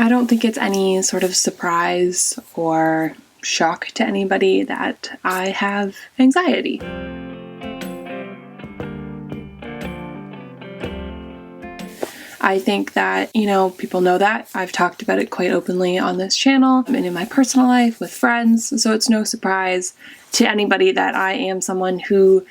I don't think it's any sort of surprise or shock to anybody that I have anxiety. I think that, people know that. I've talked about it quite openly on this channel and in my personal life with friends, so it's no surprise to anybody that I am someone who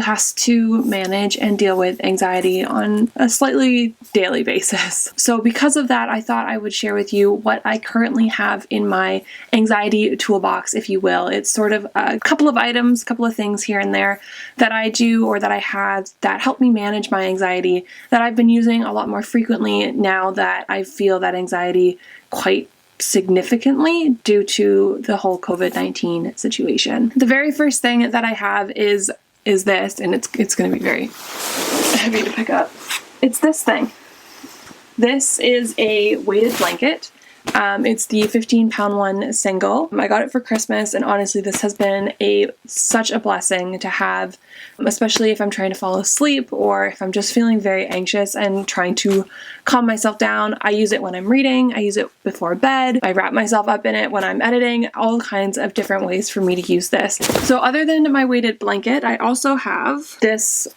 has to manage and deal with anxiety on a slightly daily basis. So because of that, I thought I would share with you what I currently have in my anxiety toolbox, if you will. It's sort of a couple of items, a couple of things here and there that I do or that I have that help me manage my anxiety that I've been using a lot more frequently now that I feel that anxiety quite significantly due to the whole COVID-19 situation. The very first thing that I have is this, and it's going to be very heavy to pick up. It's this thing. This is a weighted blanket. It's the 15-pound one single. I got it for Christmas, and honestly, this has been such a blessing to have, especially if I'm trying to fall asleep or if I'm just feeling very anxious and trying to calm myself down. I use it when I'm reading. I use it before bed. I wrap myself up in it when I'm editing. All kinds of different ways for me to use this. So other than my weighted blanket, I also have this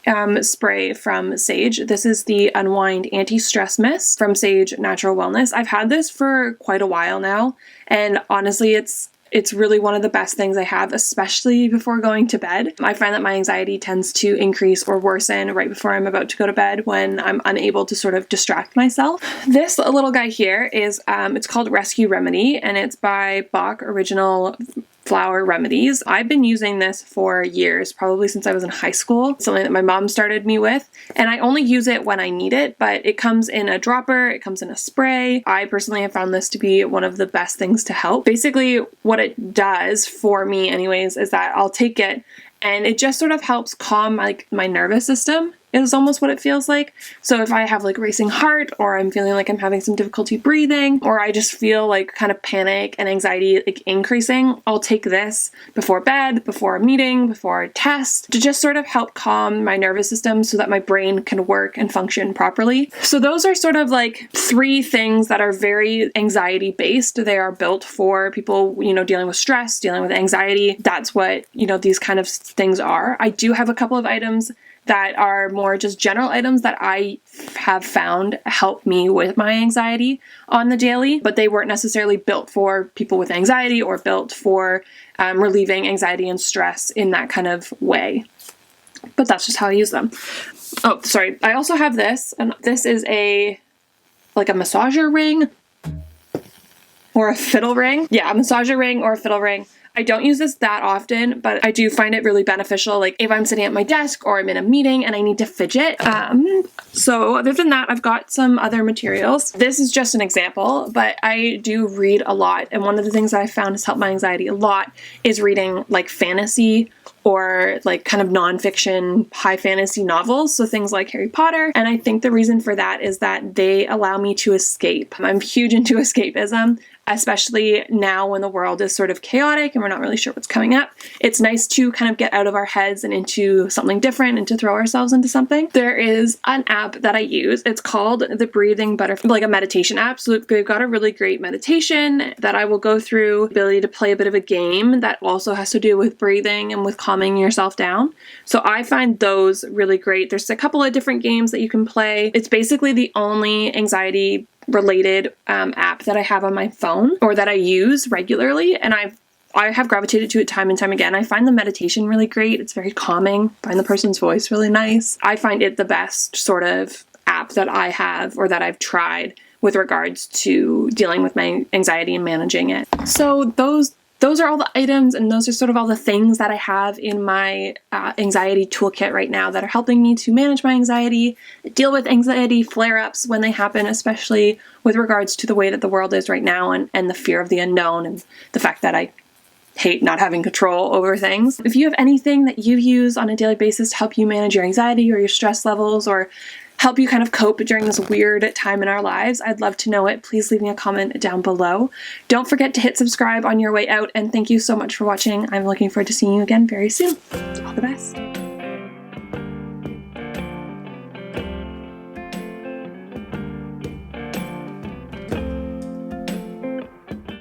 spray from Sage. This is the Unwind Anti-Stress Mist from Sage Natural Wellness. I've had this for quite a while now, and honestly, it's really one of the best things I have, especially before going to bed. I find that my anxiety tends to increase or worsen right before I'm about to go to bed when I'm unable to sort of distract myself. This little guy here is, it's called Rescue Remedy, and it's by Bach Original Flower Remedies. I've been using this for years, probably since I was in high school. It's something that my mom started me with, and I only use it when I need it, but it comes in a dropper, it comes in a spray. I personally have found this to be one of the best things to help. Basically, what it does for me anyways is that I'll take it and it just sort of helps calm my nervous system. Is almost what it feels like. So if I have racing heart, or I'm feeling like I'm having some difficulty breathing, or I just feel kind of panic and anxiety increasing, I'll take this before bed, before a meeting, before a test, to just sort of help calm my nervous system so that my brain can work and function properly. So those are sort of three things that are very anxiety based. They are built for people, dealing with stress, dealing with anxiety. That's what, these kind of things are. I do have a couple of items that are more just general items that I have found help me with my anxiety on the daily, but they weren't necessarily built for people with anxiety or built for relieving anxiety and stress in that kind of way. But that's just how I use them. Oh, sorry. I also have this, and this is a massager ring or a fiddle ring. Yeah, a massager ring or a fiddle ring. I don't use this that often, but I do find it really beneficial, if I'm sitting at my desk or I'm in a meeting and I need to fidget. So other than that, I've got some other materials. This is just an example, but I do read a lot, and one of the things that I found has helped my anxiety a lot is reading fantasy or kind of nonfiction high fantasy novels, so things like Harry Potter. And I think the reason for that is that they allow me to escape. I'm huge into escapism, especially now when the world is sort of chaotic and we're not really sure what's coming up. It's nice to kind of get out of our heads and into something different and to throw ourselves into something. There is an app that I use. It's called the Breathing Butterfly, a meditation app. So they've got a really great meditation that I will go through, ability to play a bit of a game that also has to do with breathing and with calming yourself down. So I find those really great. There's a couple of different games that you can play. It's basically the only anxiety related app that I have on my phone or that I use regularly, and I have gravitated to it time and time again. I find the meditation really great. It's very calming. I find the person's voice really nice. I find it the best sort of app that I have or that I've tried with regards to dealing with my anxiety and managing it. So those are all the items, and those are sort of all the things that I have in my anxiety toolkit right now that are helping me to manage my anxiety, deal with anxiety flare-ups when they happen, especially with regards to the way that the world is right now and the fear of the unknown and the fact that I hate not having control over things. If you have anything that you use on a daily basis to help you manage your anxiety or your stress levels or help you kind of cope during this weird time in our lives, I'd love to know it. Please leave me a comment down below. Don't forget to hit subscribe on your way out, and thank you so much for watching. I'm looking forward to seeing you again very soon. All the best.